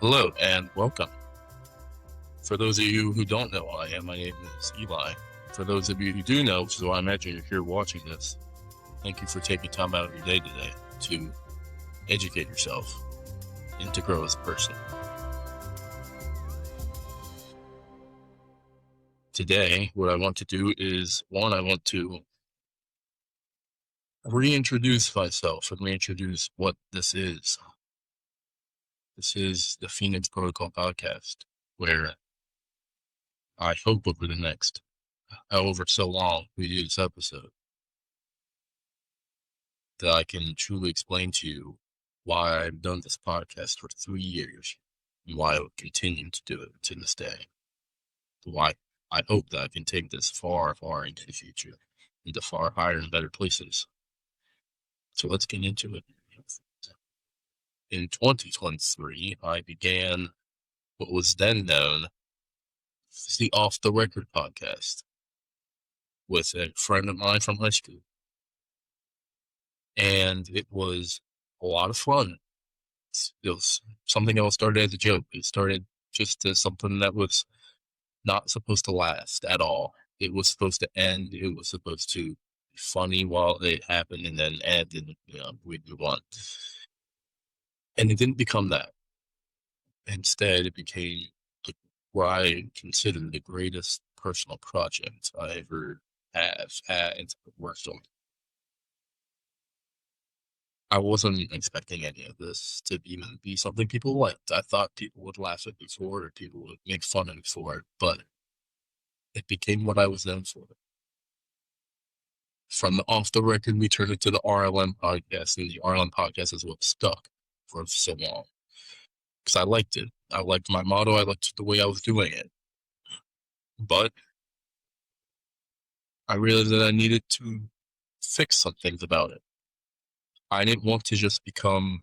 Hello and welcome. For those of you who don't know who I am, my name is Eli. For those of you who do know, which is why I imagine you're here watching this, thank you for taking time out of your day today to educate yourself and to grow as a person. Today, what I want to do is, I want to reintroduce myself and reintroduce what this is. This is the Phoenix Protocol podcast, where I hope over the next, however so long we do this episode, that I can truly explain to you why I've done this podcast for 3 years and why I will continue to do it to this day. Why I hope that I can take this far, far into the future, into far higher and better places. So let's get into it. In 2023, I began what was then known as the Off the Record podcast with a friend of mine from high school. And it was a lot of fun. It was something that started as a joke. It started just as something that was not supposed to last at all. It was supposed to end. It was supposed to be funny while it happened and then end, and we'd move on. And it didn't become that. Instead, it became what I consider the greatest personal project I ever have had and worked on. I wasn't expecting any of this to even be something people liked. I thought people would laugh at me for it or people would make fun of me for it, but it became what I was known for. From the Off the Record, we turned it to the RLM podcast, and the RLM podcast is what stuck for so long. Because I liked it. I liked my motto. I liked the way I was doing it. But I realized that I needed to fix some things about it. I didn't want to just become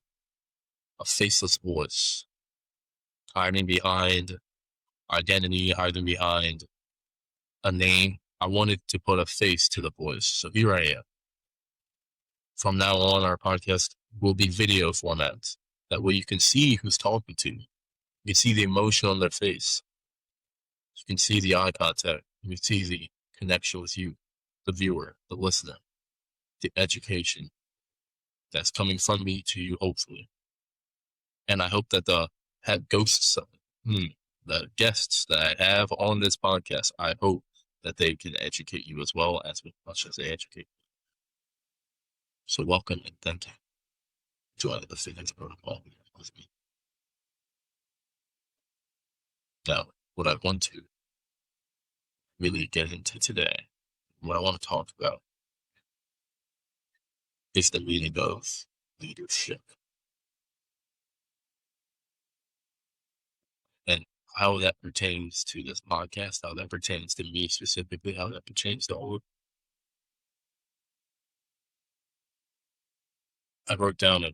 a faceless voice, hiding behind identity, hiding behind a name. I wanted to put a face to the voice. So here I am. From now on, our podcast will be video format. That way you can see who's talking to you. You can see the emotion on their face. You can see the eye contact. You can see the connection with you, the viewer, the listener, the education that's coming from me to you, hopefully. And I hope that the guests that I have on this podcast, I hope that they can educate you as well as much as they educate you. So welcome and thank you. Join the Phoenix Protocol with me. Now, what I want to really get into today, what I want to talk about, is the meaning of leadership. And how that pertains to this podcast, how that pertains to me specifically, how that pertains to all. I wrote down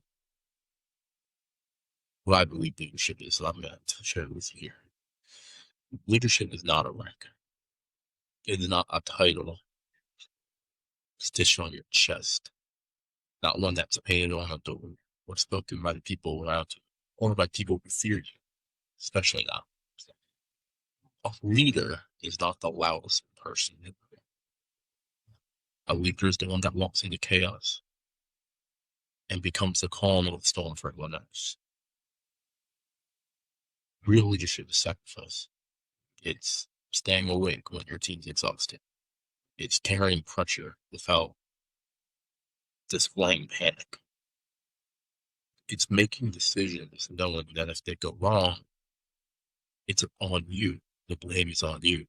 what I believe leadership is, so I'm going to share it with you here. Leadership is not a rank. It is not a title stitched on your chest. Not one that's painted on a door or spoken by the people around you or by people who fear you, especially now. A leader is not the loudest person. A leader is the one that walks into chaos and becomes the calm of the storm for everyone else. Real leadership is sacrifice. It's staying awake when your team's exhausted. It's carrying pressure without displaying panic. It's making decisions knowing that if they go wrong, it's on you. The blame is on you.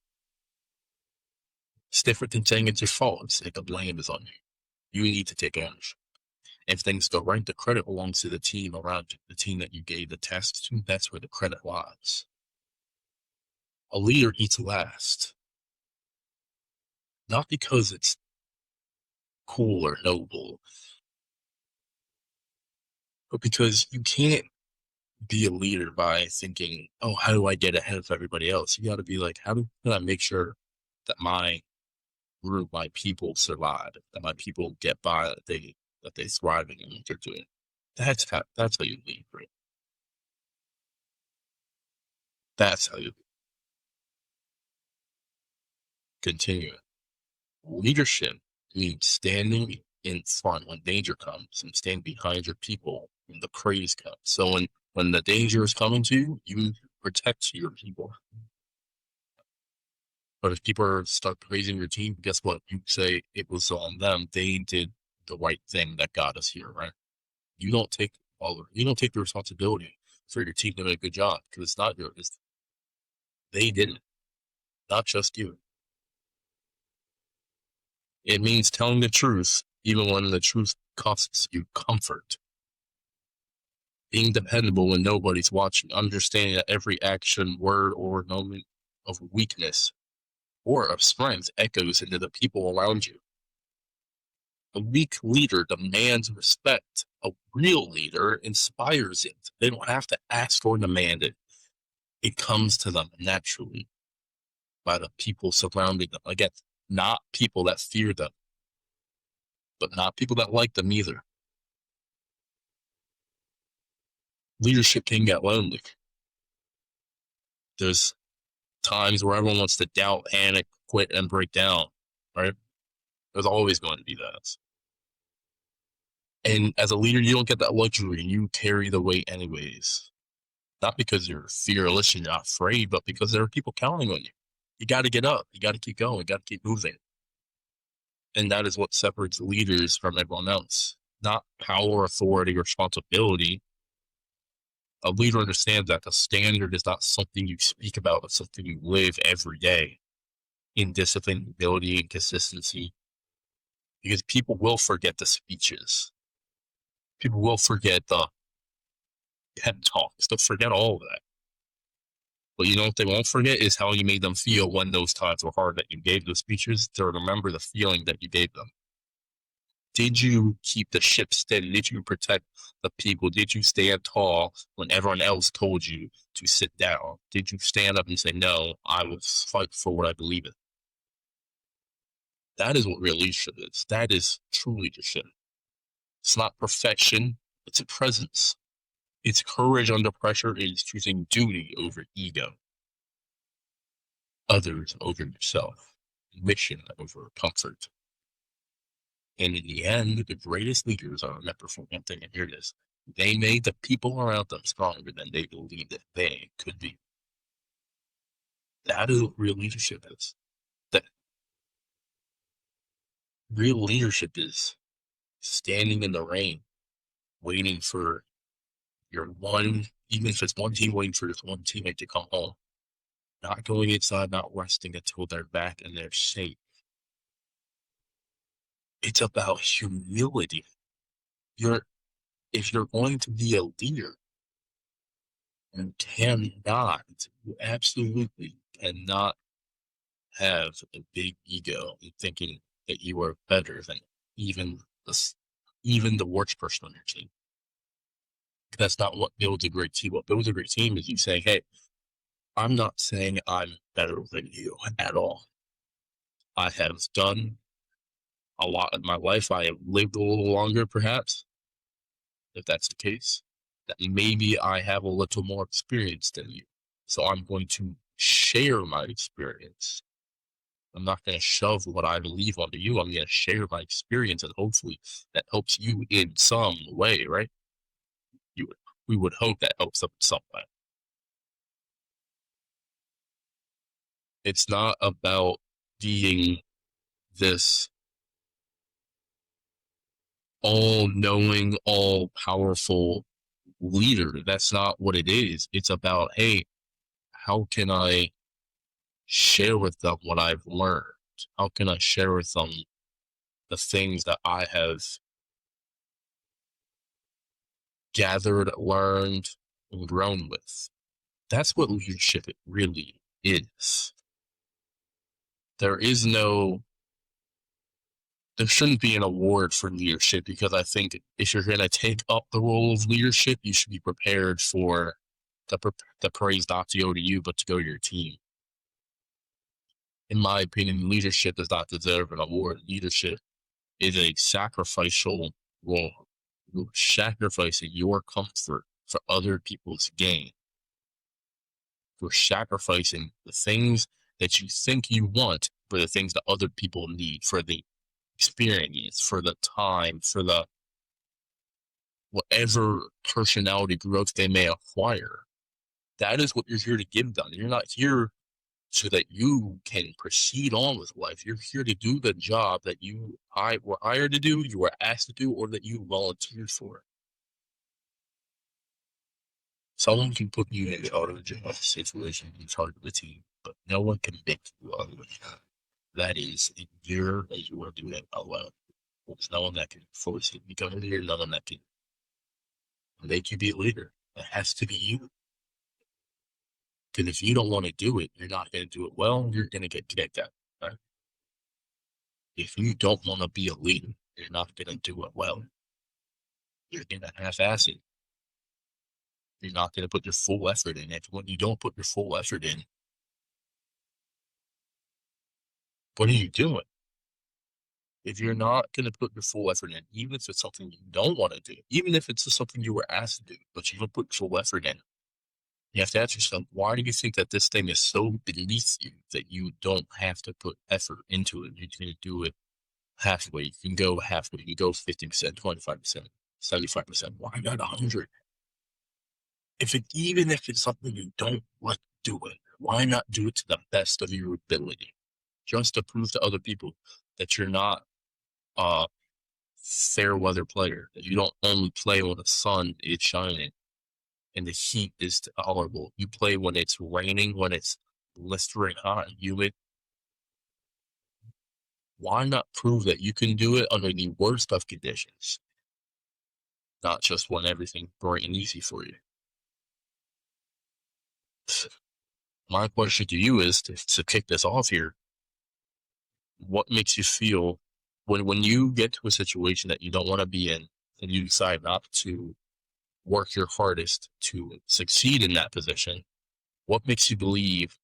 It's different than saying it's your fault. It's like the blame is on you. You need to take ownership. If things go right, the credit belongs to the team around you, the team that you gave the task to. That's where the credit lies. A leader eats last. Not because it's cool or noble, but because you can't be a leader by thinking, oh, how do I get ahead of everybody else? You got to be like, how can I make sure that my group, my people survive, that my people get by, that they thrive in what they're doing. That's how you lead, right? That's how you continue it. Leadership means standing in front when danger comes and stand behind your people when the praise comes. So when the danger is coming to you, you protect your people. But if people start praising your team, guess what? You say it was on them. They did the right thing that got us here, right? You don't take you don't take the responsibility for your team doing a good job because it's not yours. They did it, not just you. It means telling the truth, even when the truth costs you comfort. Being dependable when nobody's watching, understanding that every action, word, or moment of weakness or of strength echoes into the people around you. A weak leader demands respect. A real leader inspires it. They don't have to ask or demand it. It comes to them naturally by the people surrounding them. Again, not people that fear them, but not people that like them either. Leadership can get lonely. There's times where everyone wants to doubt, panic, quit, and break down, right? There's always going to be that. And as a leader, you don't get that luxury. You carry the weight anyways. Not because you're fearless and you're not afraid, but because there are people counting on you. You got to get up. You got to keep going. You got to keep moving. And that is what separates leaders from everyone else. Not power, authority, or responsibility. A leader understands that the standard is not something you speak about, but something you live every day in discipline, ability, and consistency. Because people will forget the speeches. People will forget the pep talks. They'll forget all of that. But you know what they won't forget is how you made them feel when those times were hard that you gave those speeches. To remember the feeling that you gave them. Did you keep the ship steady? Did you protect the people? Did you stand tall when everyone else told you to sit down? Did you stand up and say, no, I will fight for what I believe in? That is what real leadership is. That is true leadership. It's not perfection. It's a presence. It's courage under pressure. It's choosing duty over ego, others over yourself, mission over comfort. And in the end, the greatest leaders are remembered for one thing, and here it is. They made the people around them stronger than they believed that they could be. That is what real leadership is. That real leadership is standing in the rain, waiting for your one, even if it's one team waiting for this one teammate to come home, not going inside, not resting until they're back and they're safe. It's about humility. If you're going to be a leader, you absolutely cannot have a big ego in thinking that you are better than even the worst person on your team. That's not what builds a great team. What builds a great team is you saying, hey, I'm not saying I'm better than you at all. I have done a lot in my life. I have lived a little longer, perhaps, if that's the case. That maybe I have a little more experience than you. So I'm going to share my experience. I'm not going to shove what I believe onto you. I'm going to share my experience, and hopefully that helps you in some way, right? We would hope that helps them in some way. It's not about being this all-knowing, all-powerful leader. That's not what it is. It's about, hey, how can I share with them what I've learned? How can I share with them the things that I have gathered, learned, and grown with? That's what leadership really is. There shouldn't be an award for leadership, because I think if you're going to take up the role of leadership, you should be prepared for the praise not to go to you, but to go to your team. In my opinion, leadership does not deserve an award. Leadership is a sacrificial role. You're sacrificing your comfort for other people's gain. You're sacrificing the things that you think you want for the things that other people need, for the experience, for the time, for the whatever personality growth they may acquire. That is what you're here to give them. You're not here so that you can proceed on with life. You're here to do the job that you were hired to do, you were asked to do, or that you volunteered for. Someone can put you in out of a job situation in charge of the team, but no one can make you out of it. That is a year that you are doing it alone. There's no one that can force you to become a leader, no one that can make you be a leader. It has to be you. Because if you don't want to do it, you're not going to do it well, you're going to get kicked out. Right? If you don't want to be a leader, you're not going to do it well. You're going to half-ass it. You're not going to put your full effort in it. When you don't put your full effort in, what are you doing? If you're not going to put your full effort in, even if it's something you don't want to do, even if it's something you were asked to do, but you don't put full effort in, you have to ask yourself, why do you think that this thing is so beneath you that you don't have to put effort into it? You're going to do it halfway. You can go halfway. You can go 50%, 25%, 75%. Why not 100? Even if it's something you don't want to do it, why not do it to the best of your ability? Just to prove to other people that you're not a fair weather player, that you don't only play when the sun is shining and the heat is tolerable. You play when it's raining, when it's blistering hot and humid. Why not prove that you can do it under the worst of conditions, not just when everything's bright and easy for you? My question to you is, to kick this off here, what makes you feel when you get to a situation that you don't want to be in and you decide not to work your hardest to succeed in that position, what makes you believe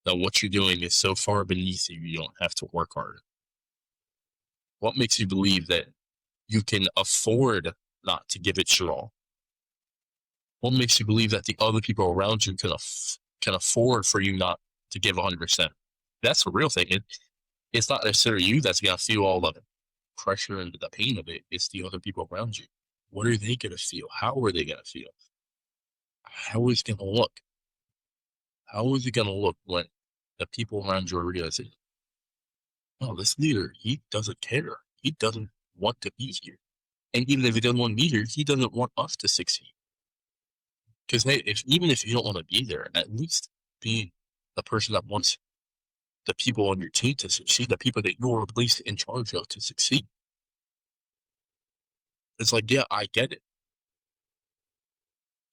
that what you're doing is so far beneath you, you don't have to work hard? What makes you believe that you can afford not to give it your all? What makes you believe that the other people around you can afford for you not to give 100%? That's the real thing. It's not necessarily you that's going to feel all the pressure and the pain of it. It's the other people around you. What are they going to feel? How are they going to feel? How is it going to look? How is it going to look when the people around you are realizing, oh, this leader, he doesn't care. He doesn't want to be here. And even if he doesn't want to be here, he doesn't want us to succeed. Because even if you don't want to be there, at least be the person that wants the people on your team to succeed, the people that you're at least in charge of to succeed. It's like, yeah, I get it.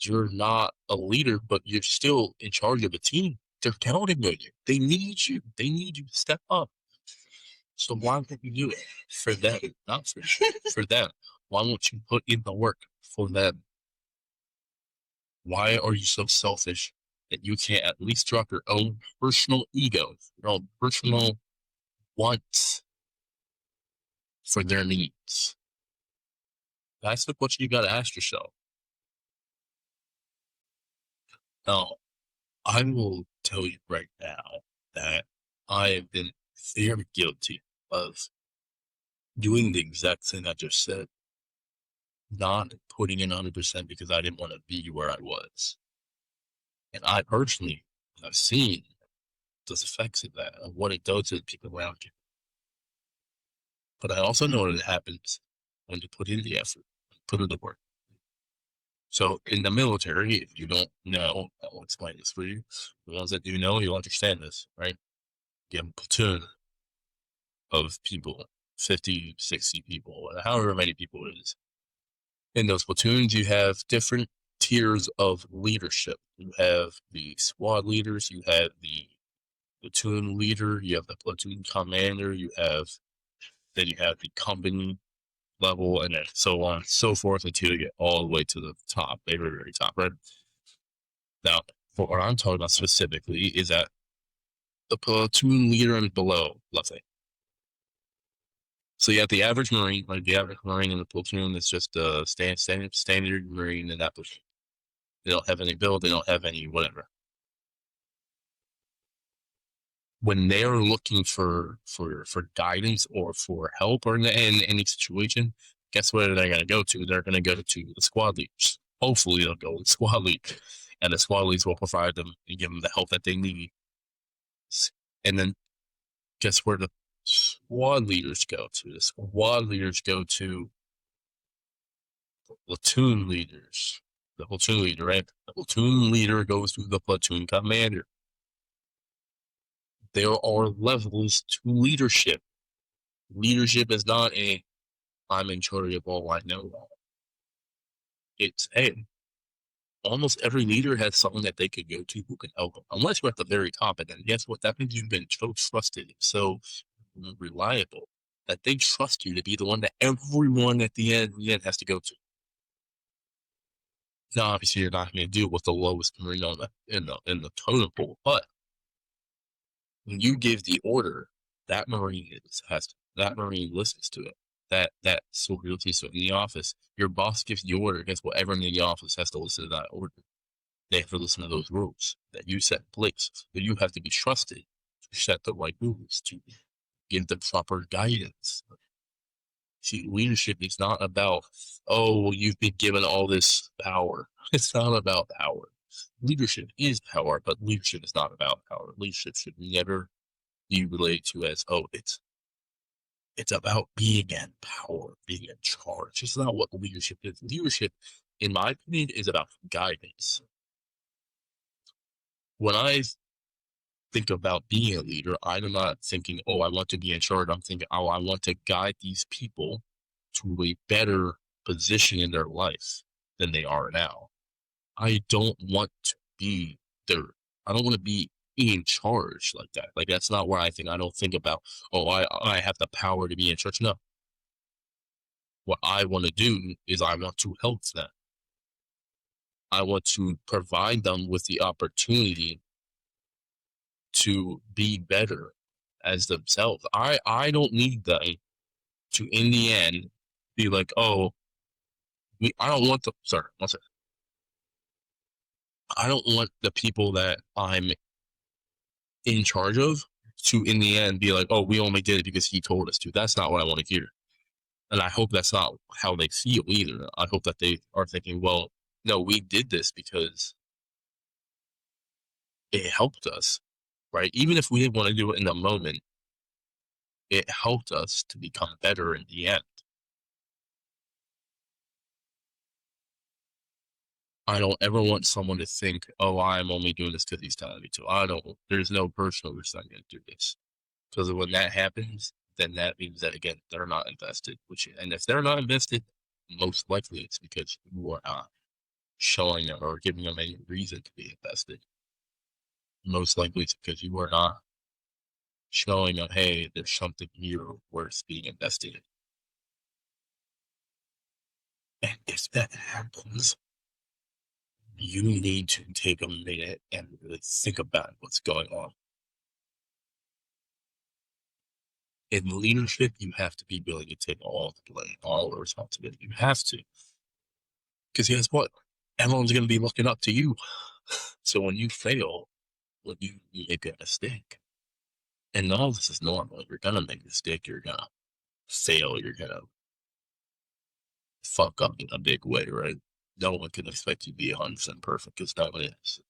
You're not a leader, but you're still in charge of a team. They're counting on you. They need you. They need you to step up. So why won't you do it for them? Not for them. Why won't you put in the work for them? Why are you so selfish that you can't at least drop your own personal ego, your own personal wants for their needs? That's the question you got to ask yourself. Now, I will tell you right now that I have been very guilty of doing the exact thing I just said, not putting in 100% because I didn't want to be where I was. And I personally have seen the effects of that and what it does to the people around you. But I also know that it happens when you put in the effort, put in the work. So in the military, if you don't know, I will explain this for you. The ones that do know, you'll understand this, right? You have a platoon of people, 50, 60 people, however many people it is. In those platoons, you have different tiers of leadership. You have the squad leaders, you have the platoon leader, you have the platoon commander, then you have the company level, and then so on and so forth until you get all the way to the top, very, very top, right? Now, what I'm talking about specifically is that the platoon leader and below, let's say. So you have the average Marine, like the average Marine in the platoon is just a standard Marine in that platoon. They don't have any build, they don't have any whatever. when they're looking for guidance or for help or in any situation, guess where they're going to go to? They're going to go to the squad leaders. Hopefully, they'll go with squad leaders, and the squad leaders will provide them and give them the help that they need. And then, guess where the squad leaders go to? The squad leaders go to platoon leaders. The platoon leader, right? The platoon leader goes to the platoon commander. There are levels to leadership. Leadership is not I'm in charge of all I know. It's almost every leader has someone that they could go to who can help them. Unless you're at the very top, and then guess what? That means you've been so trusted, so reliable that they trust you to be the one that everyone at the end has to go to. Now, obviously, you're not going to deal with the lowest marine in the totem pole, but when you give the order, that marine listens to it. That soldier listens to it in the office. Your boss gives the order. Guess what? Everyone in the office has to listen to that order. They have to listen to those rules that you set in place. But you have to be trusted to set the right rules, to give the proper guidance. See, leadership is not about, oh, you've been given all this power. It's not about power. Leadership is power, but leadership is not about power. Leadership should never be related to as, oh, it's about being in power, being in charge. It's not what leadership is. Leadership, in my opinion, is about guidance. When I think about being a leader, I'm not thinking, oh, I want to be in charge. I'm thinking, oh, I want to guide these people to a better position in their life than they are now. I don't want to be I don't want to be in charge like that. Like, that's not where I think. I don't think about, oh, I have the power to be in charge. No. What I want to do is I want to help them. I want to provide them with the opportunity to be better as themselves. I don't need them to, in the end, be like, oh, I don't want I don't want the people that I'm in charge of to, in the end, be like, oh, we only did it because he told us to. That's not what I want to hear. And I hope that's not how they feel either. I hope that they are thinking, well, no, we did this because it helped us, right? Even if we didn't want to do it in the moment, it helped us to become better in the end. I don't ever want someone to think, oh, I'm only doing this because he's telling me to. There's no personal reason I'm going to do this. Because when that happens, then that means that, again, they're not invested. And if they're not invested, most likely it's because you are not showing them or giving them any reason to be invested. Most likely it's because you are not showing them, hey, there's something here worth being invested in. And if that happens, you need to take a minute and really think about what's going on. In leadership, you have to be willing to take all the blame, all the responsibility. You have to. Because guess what? Everyone's going to be looking up to you. So when you fail, when you make a mistake, and all this is normal, you're going to make a mistake, you're going to fail, you're going to fuck up in a big way, right? No one can expect you to be 100% perfect, because no one is.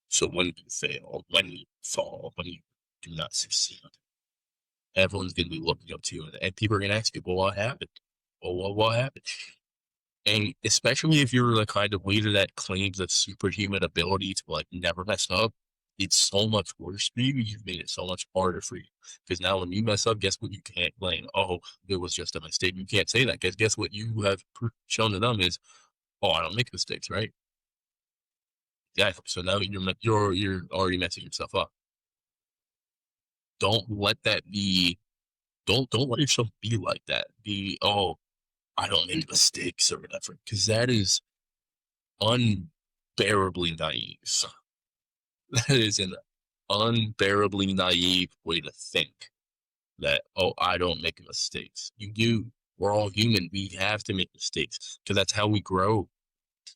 So when you fail, when you fall, when you do not succeed, everyone's going to be looking up to you, and people are going to ask you, well, what happened? Well, what happened? And especially if you're the kind of leader that claims a superhuman ability to, like, never mess up, it's so much worse for you. You've made it so much harder for you. Because now when you mess up, guess what? You can't blame, oh, it was just a mistake. You can't say that, because guess what you have shown to them is, oh, I don't make mistakes, right? Yeah, so now you're already messing yourself up. Don't let that be, don't let yourself be like that. Be, oh, I don't make mistakes or whatever, because that is unbearably naive. That is an unbearably naive way to think that, oh, I don't make mistakes. You do. We're all human. We have to make mistakes, because that's how we grow.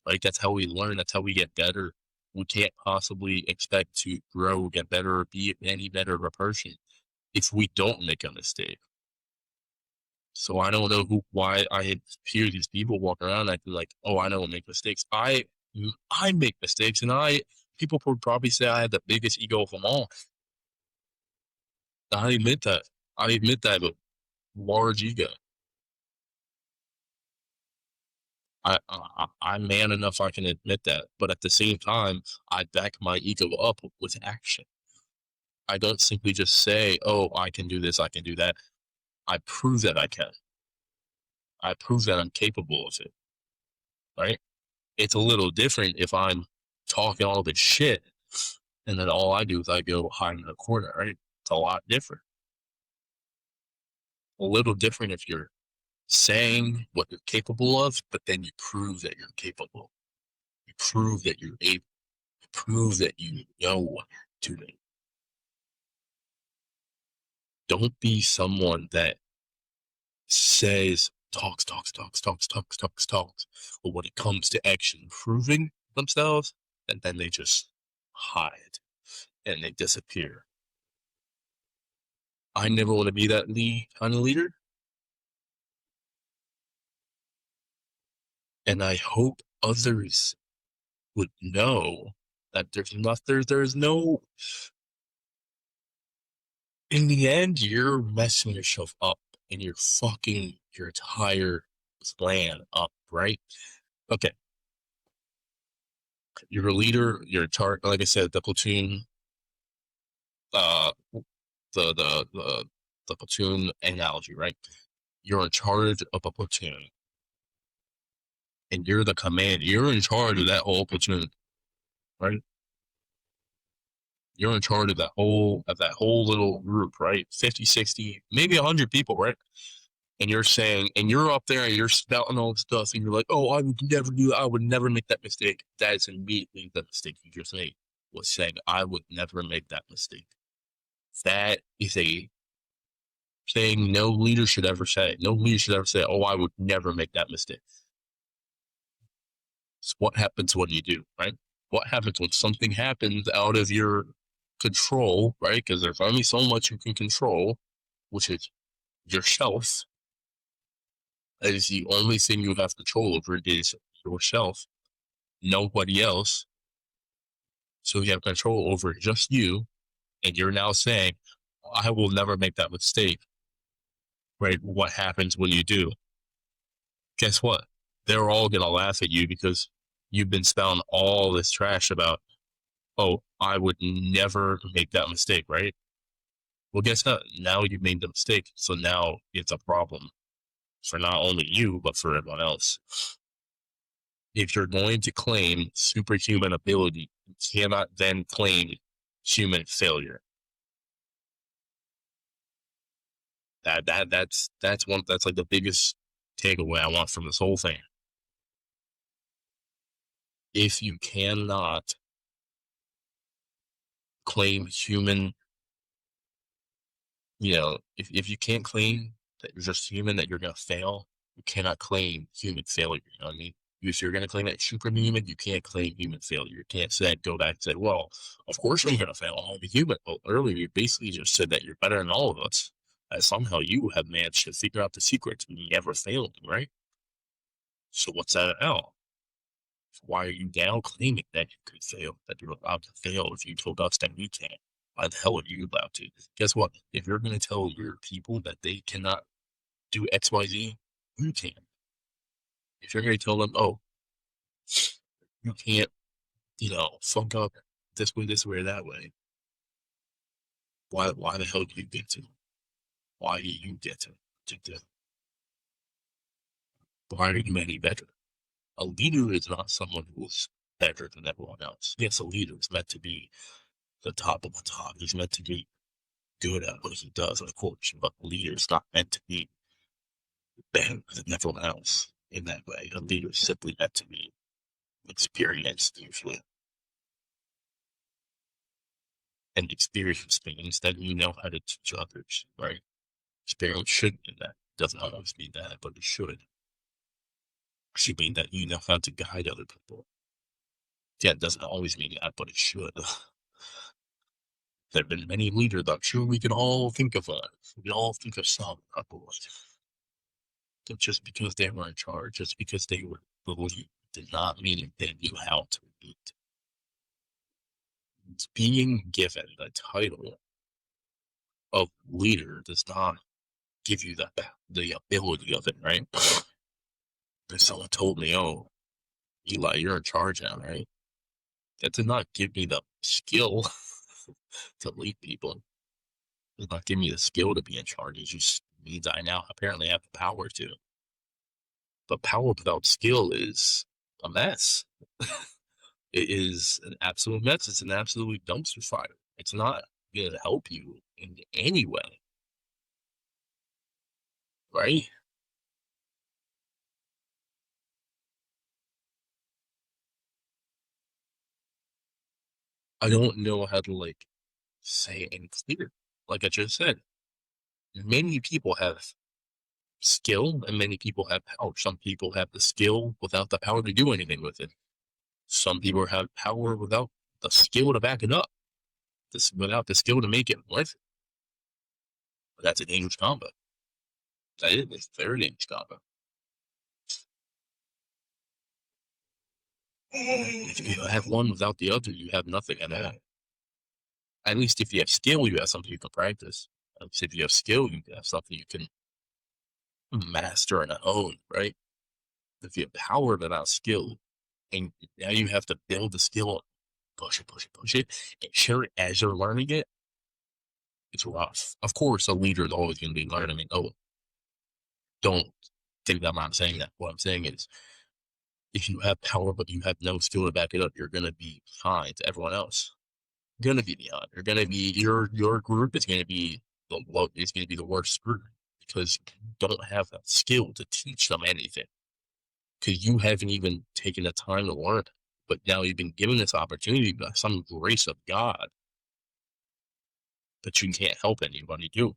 Like, that's how we learn. That's how we get better. we can't possibly expect to grow, get better, or be any better of a person if we don't make a mistake. So I don't know why I hear these people walk around acting like, oh, I don't make mistakes. I make mistakes, and people would probably say I have the biggest ego of them all. I admit that. I admit that, but large ego. I'm man enough I can admit that, but at the same time, I back my ego up with action. I don't simply just say, "Oh, I can do this, I can do that." I prove that I can. I prove that I'm capable of it. Right? It's a little different if I'm talking all this shit, and then all I do is I go hide in the corner. Right? It's a lot different. A little different if you're saying what you're capable of, but then you prove that you're capable. You prove that you're able. You prove that you know what you're doing. Don't be someone that says talks. But when it comes to actually proving themselves, and then they just hide and they disappear. I never want to be that kind of leader. And I hope others would know that there's no, in the end, you're messing yourself up and you're fucking your entire plan up, right? Okay. You're a leader, you're in charge, like I said, the platoon, uh, the platoon analogy, right? You're in charge of a platoon and you're the commander. You're in charge of that whole platoon, right? You're in charge of that whole little group, right? 50, 60, maybe 100 people, right? And you're saying, and you're up there and you're spouting all this stuff, and you're like, oh, I would never do that. I would never make that mistake. That is immediately the mistake you just made, was saying, I would never make that mistake. That is a saying no leader should ever say. No leader should ever say, oh, I would never make that mistake. So what happens when you do, right? What happens when something happens out of your control, right? Because there's only so much you can control, which is yourself. That is the only thing you have control over is yourself, nobody else. So you have control over just you, and you're now saying, I will never make that mistake. Right? What happens when you do? Guess what? They're all going to laugh at you because you've been spouting all this trash about, oh, I would never make that mistake, right? Well, guess what? Now you made the mistake. So now it's a problem for not only you, but for everyone else. If you're going to claim superhuman ability, you cannot then claim human failure. That's like the biggest takeaway I want from this whole thing. If you cannot claim human, if you can't claim that you're just human, that you're gonna fail, you cannot claim human failure. You know what I mean? If you're gonna claim that superhuman, you can't claim human failure. You can't go back and say, well, of course I'm gonna fail. I'm a human. Well, earlier you basically just said that you're better than all of us. That somehow you have managed to figure out the secret to never failing, right? So what's that now? Why are you now claiming that you could fail, that you're allowed to fail if you told us that we can't? Why the hell are you allowed to? Guess what? If you're going to tell your people that they cannot do X, Y, Z, you can. If you're going to tell them, oh, you can't, fuck up this way, or that way, why the hell do you get to? Why do you get to why are you any better? A leader is not someone who's better than everyone else. Yes, a leader is meant to be the top of the top. He's meant to be good at what he does, of course, but a leader is not meant to be better than everyone else in that way. A leader is simply meant to be experienced, usually. And experience means that you know how to teach others, right? Experience should mean that. It doesn't always mean that, but it should. It should mean that you know how to guide other people. Yeah, it doesn't always mean that, but it should. There have been many leaders I'm sure we can all think of one. We can all think of some, I believe. But just because they were in charge, just because they were the lead, did not mean they knew how to lead. Being given the title of leader does not give you the ability of it, right? If someone told me, "Oh, Eli, you're in charge now, right?" That did not give me the skill to lead people. It did not give me the skill to be in charge. It just means I now apparently have the power to. But power without skill is a mess. It is an absolute mess. It's an absolute dumpster fire. It's not going to help you in any way, right? I don't know how to say it in clear. Like I just said, many people have skill and many people have power. Some people have the skill without the power to do anything with it. Some people have power without the skill to back it up, without the skill to make it worth it. But that's a dangerous combo. That is a very dangerous combo. If you have one without the other, you have nothing at all. At least if you have skill, you have something you can practice. At least if you have skill, you have something you can master and own, right? If you have power without skill, and now you have to build the skill, push it, push it, push it, and share it as you're learning it, it's rough. Of course, a leader is always going to be learning. Oh, don't think that I'm not saying that. What I'm saying is, if you have power but you have no skill to back it up, you're going to be behind everyone else. You're going to be behind. You're going to be your group is going to be the worst group because you don't have that skill to teach them anything because you haven't even taken the time to learn. But now you've been given this opportunity by some grace of God that you can't help anybody do.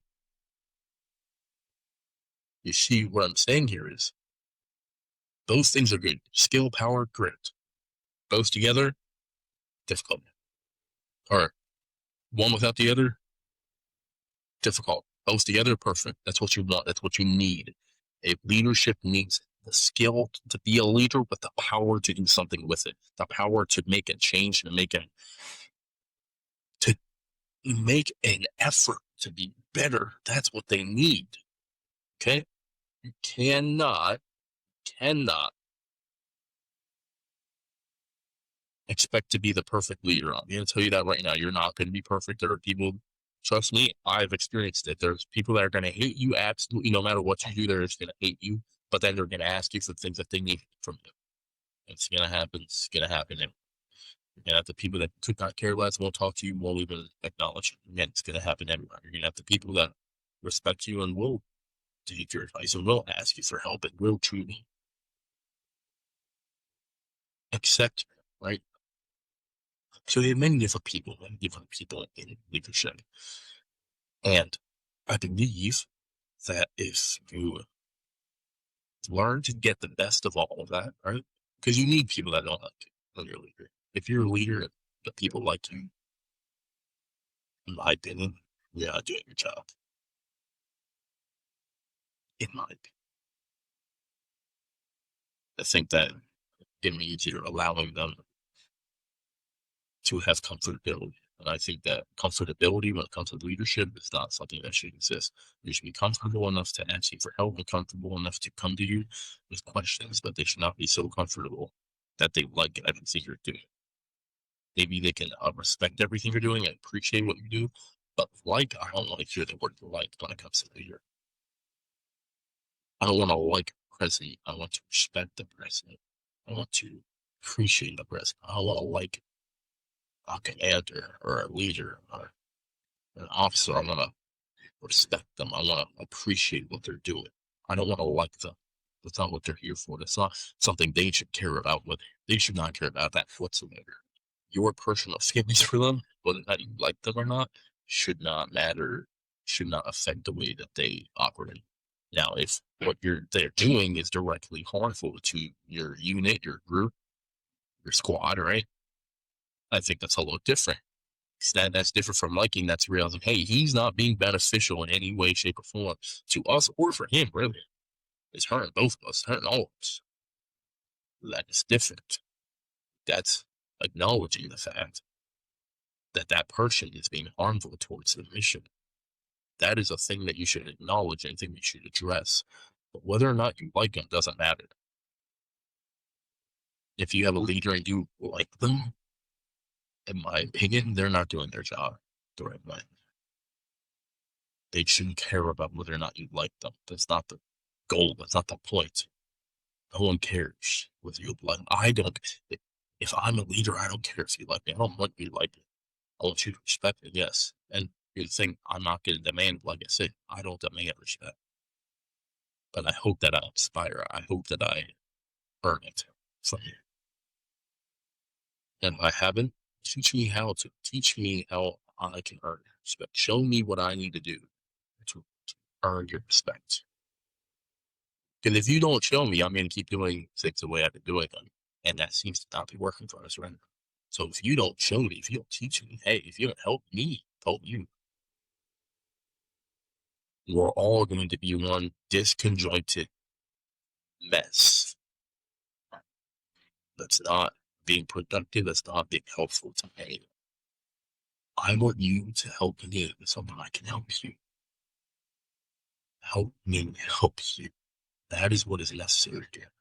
You see, what I'm saying here is those things are good. Skill, power, grit. Both together, difficult. Or one without the other, difficult. Both together, perfect. That's what you want. That's what you need. A leadership needs the skill to be a leader, but the power to do something with it. The power to make a change and to make an effort to be better. That's what they need. Okay? You cannot expect to be the perfect leader. I'm going to tell you that right now. You're not going to be perfect. There are people, trust me, I've experienced it. There's people that are going to hate you absolutely no matter what you do. They're just going to hate you, but then they're going to ask you for things that they need from you. It's going to happen. It's going to happen. And you're going to have the people that could not care less, won't talk to you, won't even acknowledge you. Again, it's going to happen everywhere. You're going to have the people that respect you and will take your advice and will ask you for help and will truly accept, right? So there are many different people in leadership. And I believe that if you learn to get the best of all of that, right? Because you need people that don't like you when you're a leader. If you're a leader and people like you, in my opinion, you're not doing your job. In my opinion. I think that it means you're allowing them to have comfortability. And I think that comfortability when it comes to leadership is not something that should exist. You should be comfortable enough to ask you for help and comfortable enough to come to you with questions, but they should not be so comfortable that they like everything you're doing. Maybe they can respect everything you're doing and appreciate what you do, but I don't want to hear the word like when it comes to leader. I don't want to like president. I want to respect the president. I want to appreciate the president. I don't want to like a commander or a leader or an officer. I want to respect them. I want to appreciate what they're doing. I don't want to like them. That's not what they're here for. That's not something they should care about. They should not care about that whatsoever. Your personal feelings for them, whether or not you like them or not, should not matter. Should not affect the way that they operate. Now, if what they're doing is directly harmful to your unit, your group, your squad, right? I think that's a little different. That's different from liking. That's realizing, hey, he's not being beneficial in any way, shape, or form to us or for him, really. It's hurting both of us, hurting all of us. That is different. That's acknowledging the fact that that person is being harmful towards the mission. That is a thing that you should acknowledge and thing you should address. But whether or not you like them doesn't matter. If you have a leader and you like them, in my opinion, they're not doing their job the right way. They shouldn't care about whether or not you like them. That's not the goal. That's not the point. No one cares whether you like them. I don't. If I'm a leader, I don't care if you like me. I don't want you to like me. I want you to respect me, yes. And here's the thing, I'm not going to demand, like I said, I don't demand respect. But I hope that I inspire. I hope that I earn it from you. And if I haven't, teach me how to. Teach me how I can earn respect. Show me what I need to do to earn your respect. Because if you don't show me, I'm going to keep doing things the way I've been doing them. And that seems to not be working for us right now. So if you don't show me, if you don't teach me, hey, if you don't help me, help you, we're all going to be one disconjointed mess. That's not being productive. That's not being helpful to me. I want you to help me so I can help you. Help me help you. That is what is necessary here.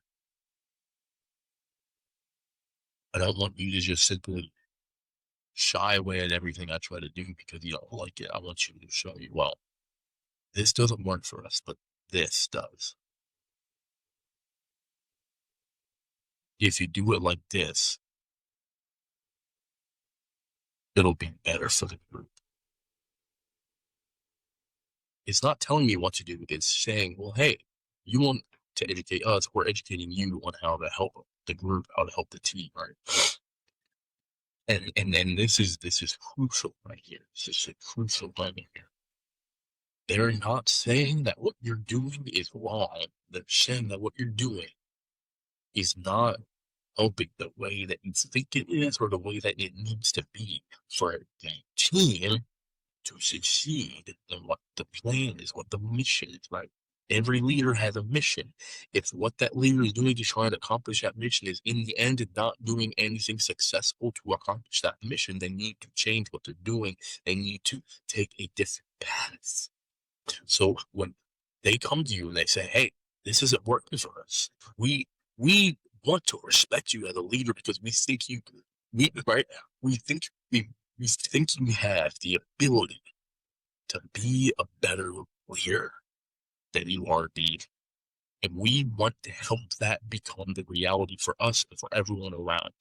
I don't want you to just simply shy away at everything I try to do because you don't like it. I want you to show you, well, this doesn't work for us, but this does. If you do it like this, it'll be better for the group. It's not telling me what to do. It's saying, well, hey, you want to educate us. We're educating you on how to help the group, how to help the team, right? And this is crucial right here. This is a crucial moment here. They're not saying that what you're doing is wrong. They're saying that what you're doing is not helping the way that you think it is or the way that it needs to be for the team to succeed in what the plan is, what the mission is, right? Every leader has a mission. If what that leader is doing to try to accomplish that mission is in the end not doing anything successful to accomplish that mission, they need to change what they're doing. They need to take a different path. So when they come to you and they say, hey, this isn't working for us, we want to respect you as a leader because we think you think you have the ability to be a better leader than you are being. And we want to help that become the reality for us and for everyone around.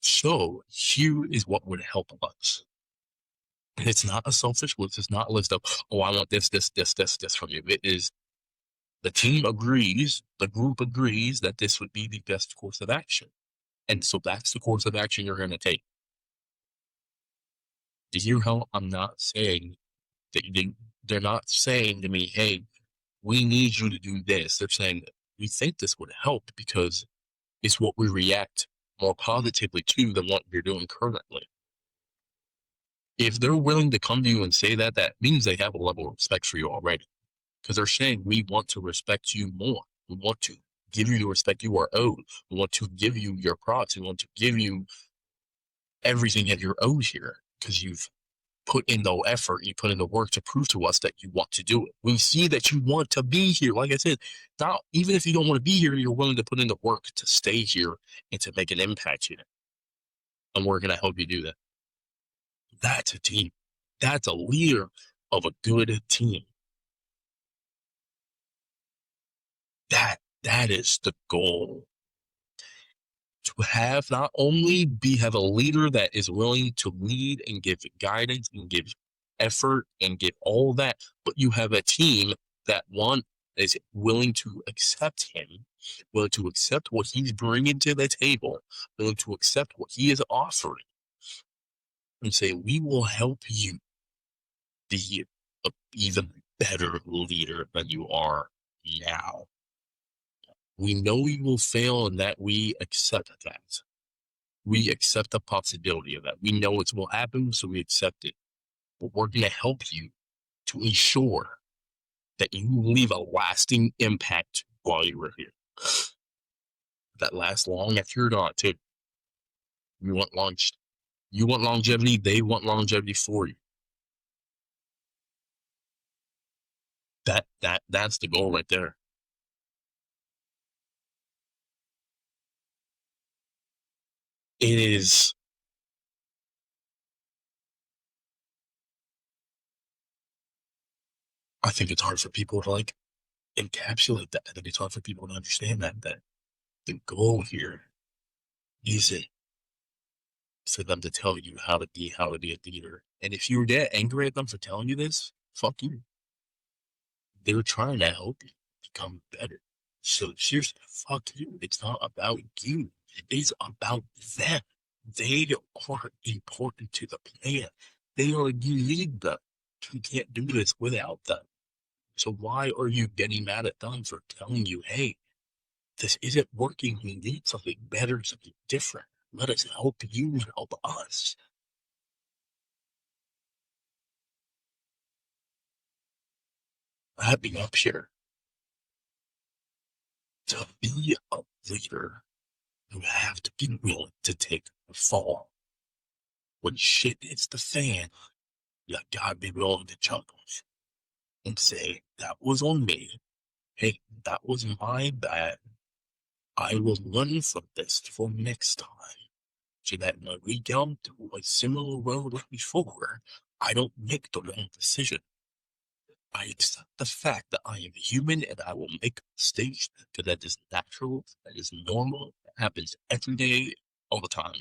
So here is what would help us. And it's not a selfish list. It's not a list of, oh, I want this from you. It is the team agrees, the group agrees that this would be the best course of action. And so that's the course of action you're going to take. Do you hear how I'm not saying that they're not saying to me, hey, we need you to do this. They're saying, we think this would help because it's what we react more positively to than what you're doing currently. If they're willing to come to you and say that, that means they have a level of respect for you already. Because they're saying, we want to respect you more. We want to give you the respect you are owed. We want to give you your props. We want to give you everything that you're owed here because you've put in the effort, you put in the work to prove to us that you want to do it. We see that you want to be here. Like I said, not even if you don't want to be here, you're willing to put in the work to stay here and to make an impact here. And we're going to help you do that. That's a team. That's a leader of a good team. That is the goal. To have not only have a leader that is willing to lead and give guidance and give effort and give all that, but you have a team that one is willing to accept him, willing to accept what he's bringing to the table, willing to accept what he is offering, and say, we will help you be an even better leader than you are now. We know you will fail and that we accept that. We accept the possibility of that. We know it will happen, so we accept it. But we're going to help you to ensure that you leave a lasting impact while you were here. That lasts long after you're gone, too. You want longevity, they want longevity for you. That's the goal right there. It is. I think it's hard for people to encapsulate that. I think it's hard for people to understand that the goal here isn't for them to tell you how to be a leader. And if you get angry at them for telling you this, fuck you. They're trying to help you become better. So seriously, fuck you. It's not about you. It's about them. They are important to the plan. You need them. You can't do this without them. So why are you getting mad at them for telling you, hey, this isn't working. We need something better, something different. Let us help you help us. I've been up here to be a leader. You have to be willing to take the fall. When shit hits the fan, you gotta be willing to chuckle and say, that was on me. Hey, that was my bad. I will learn from this for next time. So that when we come to a similar road like before, I don't make the wrong decision. I accept the fact that I am human and I will make mistakes, because that is natural, that is normal, it happens every day, all the time,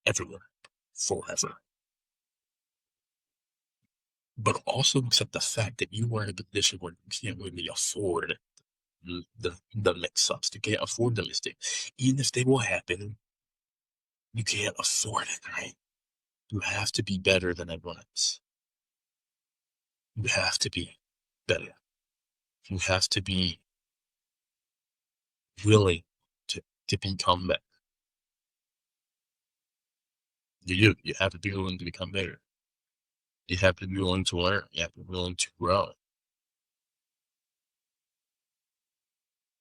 everywhere, forever. But also accept the fact that you are in a position where you can't really afford the mix-ups. You can't afford the mistakes. Even if they will happen, you can't afford it, right? You have to be better than everyone else. You have to be better. You have to be willing to become better. You have to be willing to become better. You have to be willing to learn. You have to be willing to grow.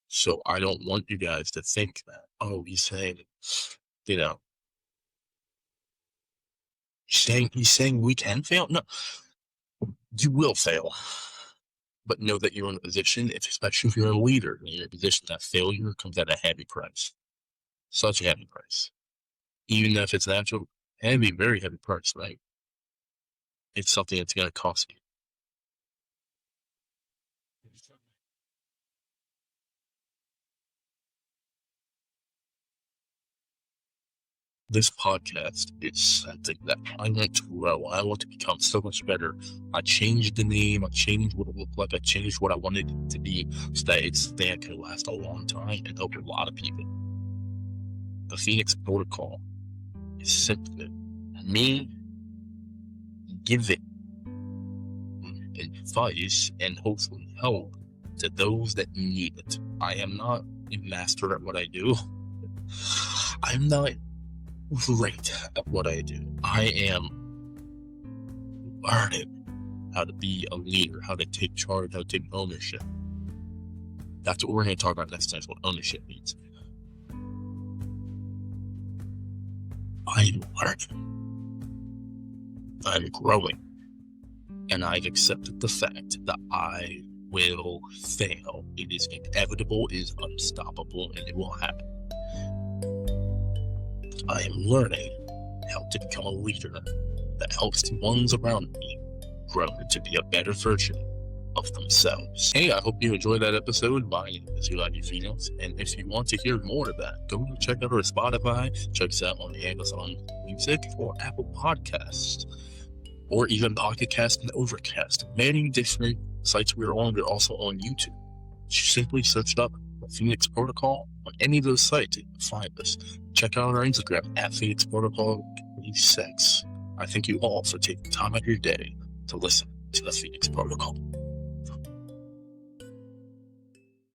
So I don't want you guys to think that, oh, he's saying, he's saying we can fail. No, you will fail. But know that you're in a position, especially if you're a leader, you're in a position that failure comes at a heavy price. Such a heavy price. Even if it's natural, heavy, very heavy price, right? It's something that's going to cost you. This podcast is something that I want to grow. I want to become so much better. I changed the name. I changed what it looked like. I changed what I wanted it to be so that can last a long time and help a lot of people. The Phoenix Protocol is simply me giving advice and hopefully help to those that need it. I am not a master at what I do. I'm not great at what I do. I am learning how to be a leader, how to take charge, how to take ownership. That's what we're going to talk about next time, is what ownership means. I'm learning. I'm growing. And I've accepted the fact that I will fail. It is inevitable, it is unstoppable, and it will happen. I am learning how to become a leader that helps the ones around me grow to be a better version of themselves. Hey, I hope you enjoyed that episode. My name is Eli Thee Phoenix, and if you want to hear more of that, go check out our Spotify, check us out on Amazon Music or Apple Podcasts, or even Pocket Cast and Overcast. Many different sites we're on. We're also on YouTube. Simply search up the Phoenix Protocol on any of those sites. You can find us. Check out our Instagram at Phoenix Protocol 26. I thank you all for taking time out of your day to listen to the Phoenix Protocol.